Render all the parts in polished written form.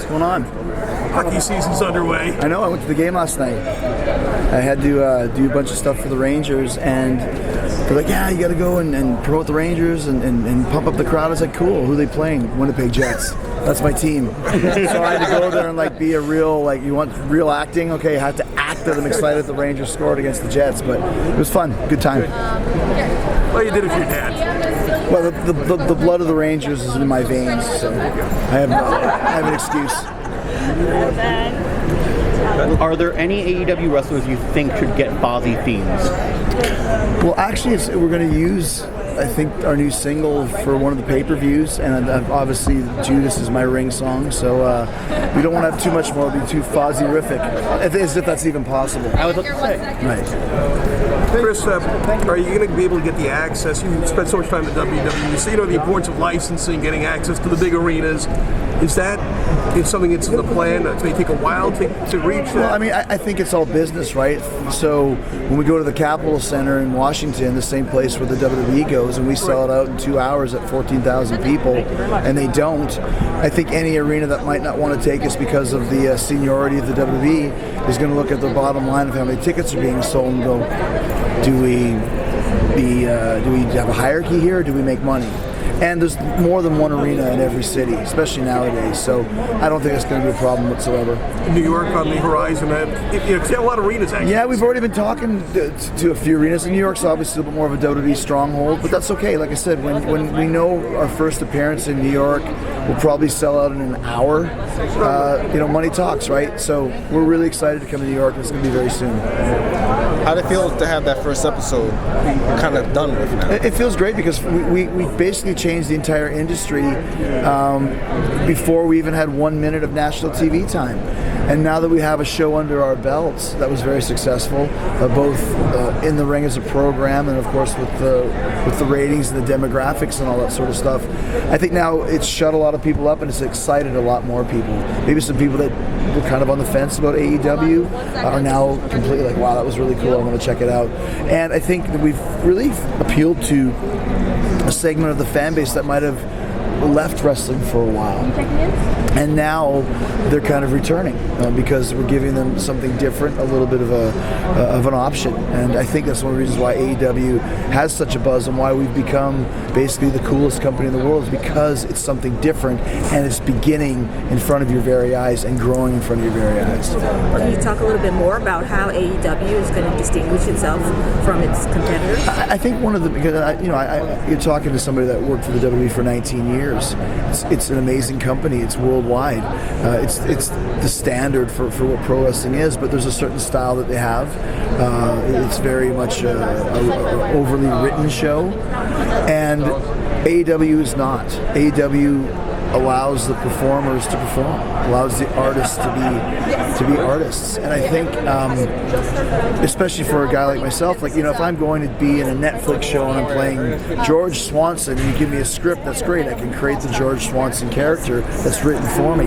going on? Hockey season's underway. I know, I went to the game last night. I had to do a bunch of stuff for the Rangers, and they're like, yeah, you got to go and promote the Rangers and pump up the crowd. I was like, cool, who are they playing? Winnipeg Jets. That's my team. So I had to go there and like be a real, like, you want real acting? Okay, I have to act that I'm excited the Rangers scored against the Jets, but it was fun, good time. Well, you did it for your dad. Well, the blood of the Rangers is in my veins, so I have an excuse. Are there any AEW wrestlers you think should get Fozzy themes? Well, actually, we're going to use, I think, our new single for one of the pay-per-views, and obviously Judas is my ring song, so we don't want to have too much more. It'll be too Fozzy-rific, as if that's even possible. I was about to say. Right. Chris, are you going to be able to get the access? You spent so much time at WWE, so you know the importance of licensing, getting access to the big arenas. Is that something that's in the plan? It may take a while to reach that? Well, I mean, I think it's all business, right? So when we go to the Capitol Center in Washington, the same place where the WWE goes, and we sell it out in 2 hours at 14,000 people, and they don't, I think any arena that might not want to take us because of the seniority of the WWE is going to look at the bottom line of how many tickets are being sold and go, do we have a hierarchy here, or do we make money? And there's more than one arena in every city, especially nowadays. So I don't think it's going to be a problem whatsoever. New York on the horizon. You have a lot of arenas, actually. Yeah, we've already been talking to a few arenas. And New York's obviously a little bit more of a WWE stronghold, but that's okay. Like I said, when we know our first appearance in New York, we'll probably sell out in an hour. Money talks, right? So we're really excited to come to New York. It's going to be very soon. How did it feel to have that first episode kind of done with now? It feels great because we basically changed the entire industry before we even had 1 minute of national TV time. And now that we have a show under our belts that was very successful, both in the ring as a program and of course with the ratings and the demographics and all that sort of stuff, I think now it's shut a lot of people up and it's excited a lot more people. Maybe some people that were kind of on the fence about AEW are now completely like, wow, that was really cool, I want to check it out. And I think that we've really appealed to a segment of the fan base that might have left wrestling for a while. And now they're kind of returning because we're giving them something different, a little bit of an option. And I think that's one of the reasons why AEW has such a buzz and why we've become basically the coolest company in the world, is because it's something different and it's beginning in front of your very eyes and growing in front of your very eyes. Can you talk a little bit more about how AEW is going to distinguish itself from its competitors? I think one of the, because you're talking to somebody that worked for the WWE for 19 years. It's an amazing company. It's worldwide. It's the standard for what pro wrestling is, but there's a certain style that they have. It's very much an overly written show, and AEW is not. AEW allows the performers to perform, allows the artists to be artists. And I think, especially for a guy like myself, like, if I'm going to be in a Netflix show and I'm playing George Swanson, and you give me a script, that's great. I can create the George Swanson character that's written for me.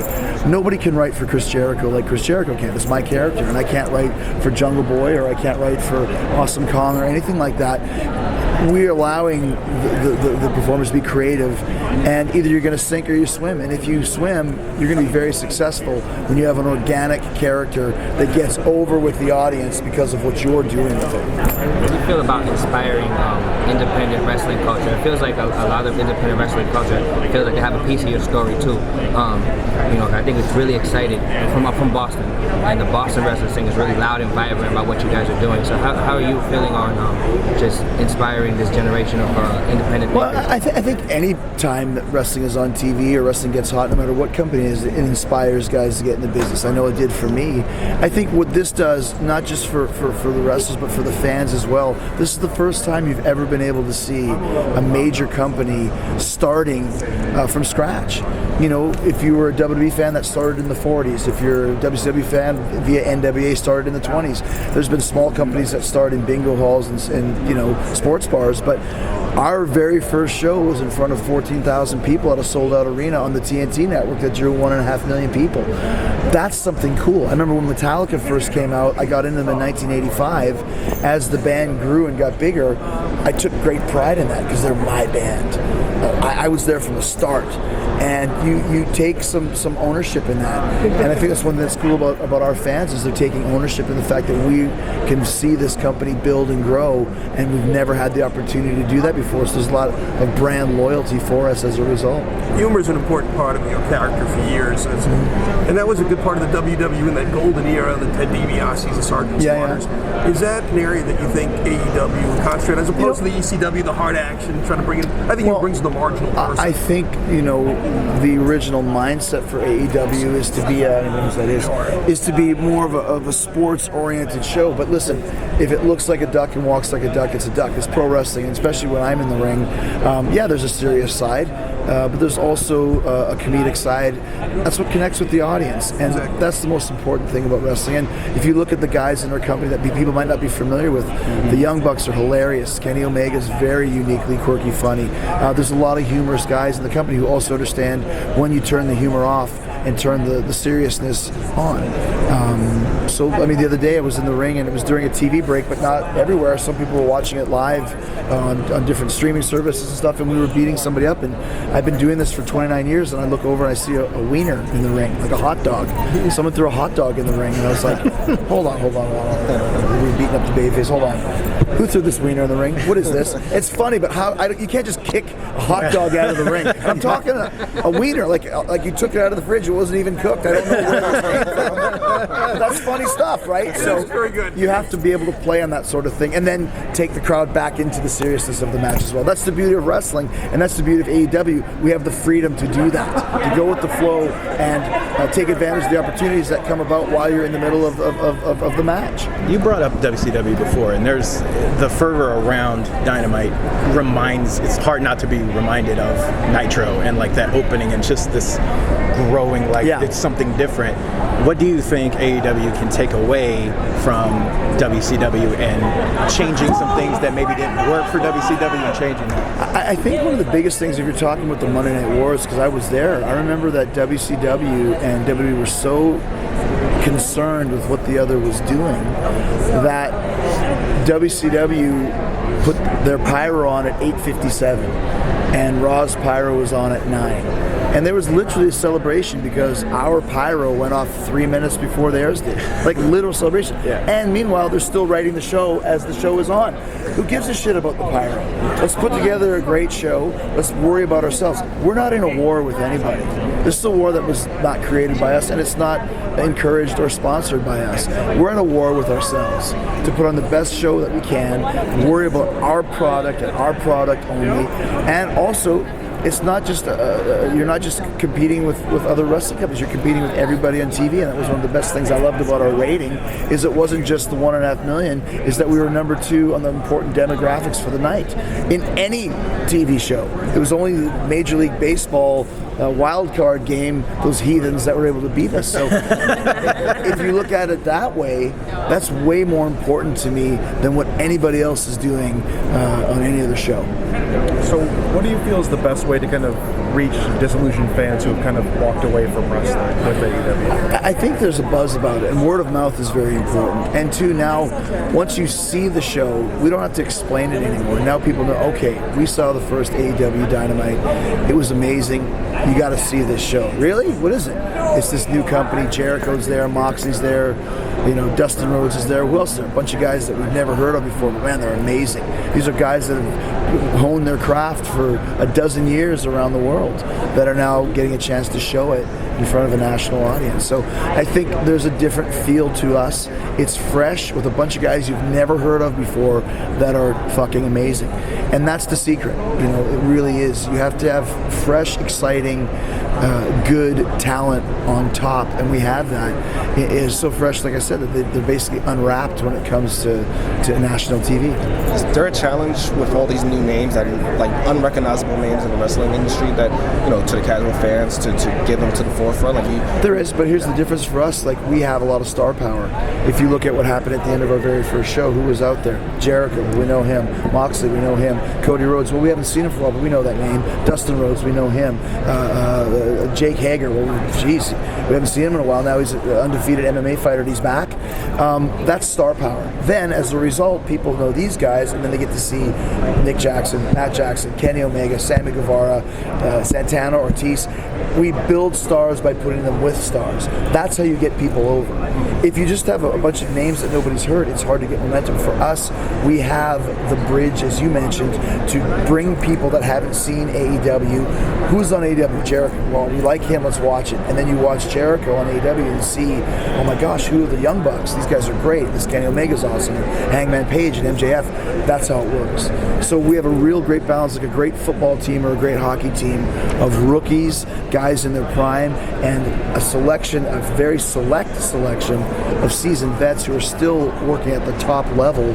Nobody can write for Chris Jericho like Chris Jericho can. It's my character, and I can't write for Jungle Boy, or I can't write for Awesome Kong or anything like that. We're allowing the performers to be creative, and either you're going to sink or you swim. And if you swim, you're going to be very successful when you have an organic character that gets over with the audience because of what you're doing with it. What do you feel about inspiring independent wrestling culture? It feels like a lot of independent wrestling culture feels like they have a piece of your story too. I think it's really exciting. From Boston, and the Boston wrestling scene is really loud and vibrant about what you guys are doing. So how are you feeling on just inspiring this generation of independent? Well, I think any time that wrestling is on TV or wrestling gets hot, no matter what company it is, it inspires guys to get in the business. I know it did for me. I think what this does, not just for the wrestlers, but for the fans as well, this is the first time you've ever been able to see a major company starting from scratch. If you were a WWE fan, that started in the 40s. If you're a WCW fan, via NWA started in the 20s. There's been small companies that start in bingo halls and sports bars, but our very first show was in front of 14,000 people at a sold-out arena on the TNT network that drew 1.5 million people. That's something cool. I remember when Metallica first came out, I got into them in 1985. As the band grew and got bigger, I took great pride in that because they're my band. I was there from the start. And you take some ownership in that. And I think that's one thing that's cool about our fans is they're taking ownership in the fact that we can see this company build and grow, and we've never had the opportunity to do that before. So there's a lot of brand loyalty for us as a result. Humor is an important part of your character for years. And that was a good part of the WWE in that golden era, the Ted DiBiase's, the Sergeant Slaughters. Is that an area that you think AEW will concentrate, as opposed to the ECW, the hard action, trying to bring in? I think it brings the marginal person. I think, the original mindset for AEW is to be is to be more of a sports-oriented show. But listen, if it looks like a duck and walks like a duck, it's a duck. It's pro wrestling, and especially when I'm in the ring. There's a serious side, but there's also a comedic side. That's what connects with the audience, and that's the most important thing about wrestling. And if you look at the guys in our company that people might not be familiar with, the Young Bucks are hilarious. Kenny Omega is very uniquely quirky, funny. There's a lot of humorous guys in the company who also understand when you turn the humor off and turn the seriousness on. The other day I was in the ring, and it was during a TV break, but not everywhere. Some people were watching it live on different streaming services and stuff, and we were beating somebody up. And I've been doing this for 29 years, and I look over and I see a wiener in the ring, like a hot dog. Someone threw a hot dog in the ring, and I was like, hold on. We were beating up the babyface. Hold on. Who threw this wiener in the ring? What is this? It's funny, but you can't just kick a hot dog out of the ring. I'm talking a wiener, like you took it out of the fridge. It wasn't even cooked. I don't know where this came from. That's funny stuff, right? So very good. You have to be able to play on that sort of thing, and then take the crowd back into the seriousness of the match as well. That's the beauty of wrestling, and that's the beauty of AEW. We have the freedom to do that, to go with the flow and take advantage of the opportunities that come about while you're in the middle of the match. You brought up WCW before, and there's the fervor around Dynamite it's hard not to be reminded of Nitro and like that opening and just this growing it's something different. What do you think AEW can take away from WCW and changing some things that maybe didn't work for WCW and changing that? I think one of the biggest things, if you're talking about the Monday Night Wars, because I was there, I remember that WCW and WWE were so concerned with what the other was doing that WCW put their pyro on at 8:57 and Raw's pyro was on at 9. And there was literally a celebration because our pyro went off 3 minutes before theirs did. Like literal celebration. Yeah. And meanwhile, they're still writing the show as the show is on. Who gives a shit about the pyro? Let's put together a great show. Let's worry about ourselves. We're not in a war with anybody. This is a war that was not created by us, and it's not encouraged or sponsored by us. We're in a war with ourselves to put on the best show that we can, worry about our product and our product only, and also it's not just you're not just competing with other wrestling companies. You're competing with everybody on TV, and that was one of the best things I loved about our rating. Is it wasn't just the 1.5 million. Is that we were number 2 on the important demographics for the night in any TV show. It was only the Major League Baseball wild card game, those heathens, that were able to beat us. So if you look at it that way, that's way more important to me than what anybody else is doing on any other show. So what do you feel is the best way to kind of reach disillusioned fans who have kind of walked away from wrestling with AEW? I think there's a buzz about it, and word of mouth is very important. And two, now, once you see the show, we don't have to explain it anymore. Now people know, okay, we saw the first AEW Dynamite. It was amazing. You got to see this show. Really? What is it? It's this new company. Jericho's there, Moxley's there, Dustin Rhodes is there. Who else is there? A bunch of guys that we've never heard of before, but man, they're amazing. These are guys that have honed their craft for a dozen years around the world that are now getting a chance to show it in front of a national audience. So I think there's a different feel to us. It's fresh with a bunch of guys you've never heard of before that are fucking amazing. And that's the secret. It really is. You have to have fresh, exciting, good talent on top, and we have that. It is so fresh, like I said, that they're basically unwrapped when it comes to national TV. Is there a challenge with all these new names that are like unrecognizable names in the wrestling industry that, to the casual fans to get them to the forefront? There is, but here's the difference for us. Like, we have a lot of star power. If you look at what happened at the end of our very first show, who was out there? Jericho, we know him. Moxley, we know him. Cody Rhodes, well, we haven't seen him for a while, but we know that name. Dustin Rhodes, we know him. Jake Hager, well, geez, we haven't seen him in a while. Now he's an undefeated MMA fighter and he's back. That's star power. Then, as a result, people know these guys, and then they get to see Nick Jackson, Matt Jackson, Kenny Omega, Sammy Guevara, Santana, Ortiz. We build stars by putting them with stars. That's how you get people over. If you just have a bunch of names that nobody's heard, it's hard to get momentum. For us, we have the bridge, as you mentioned, to bring people that haven't seen AEW. Who's on AEW? Jericho. Well, we like him, let's watch it. And then you watch Jericho on AEW and see, oh my gosh, who are the Young Bucks? These guys are great. This Kenny Omega's awesome. Hangman Page and MJF. That's how it works. So we have a real great balance, like a great football team or a great hockey team of rookies, guys in their prime, and a selection, a very select selection of seasoned vets who are still working at the top level,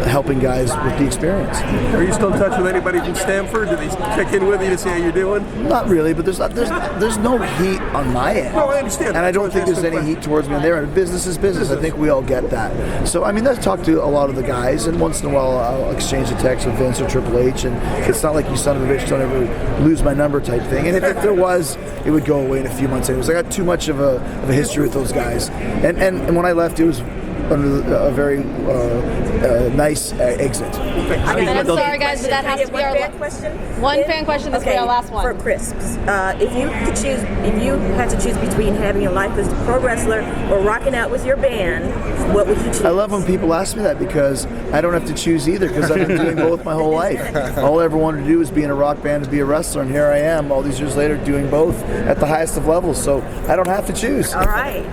helping guys with the experience. Are you still in touch with anybody from Stamford? Do they check in with you to see how you're doing? Not really, but there's no heat on my end. No, I understand. And I don't think there's any heat towards me on their end. Business is business. I think we all get that. So, I mean, I've talked to a lot of the guys, and once in a while I'll exchange a text with Vince or Triple H, and it's not like you son of a bitch don't ever lose my number type thing. And if there was, it would go away in a few months anyways. I got too much of a history with those guys. And when I left, it was under a very nice exit. And I'm sorry, guys, but that has to be our fan question. One fan question. This will be our last one. For Chris, if you had to choose between having your life as a pro wrestler or rocking out with your band, what would you choose? I love when people ask me that because I don't have to choose either, because I've been doing both my whole life. All I ever wanted to do was be in a rock band and be a wrestler, and here I am all these years later doing both at the highest of levels. So I don't have to choose. All right.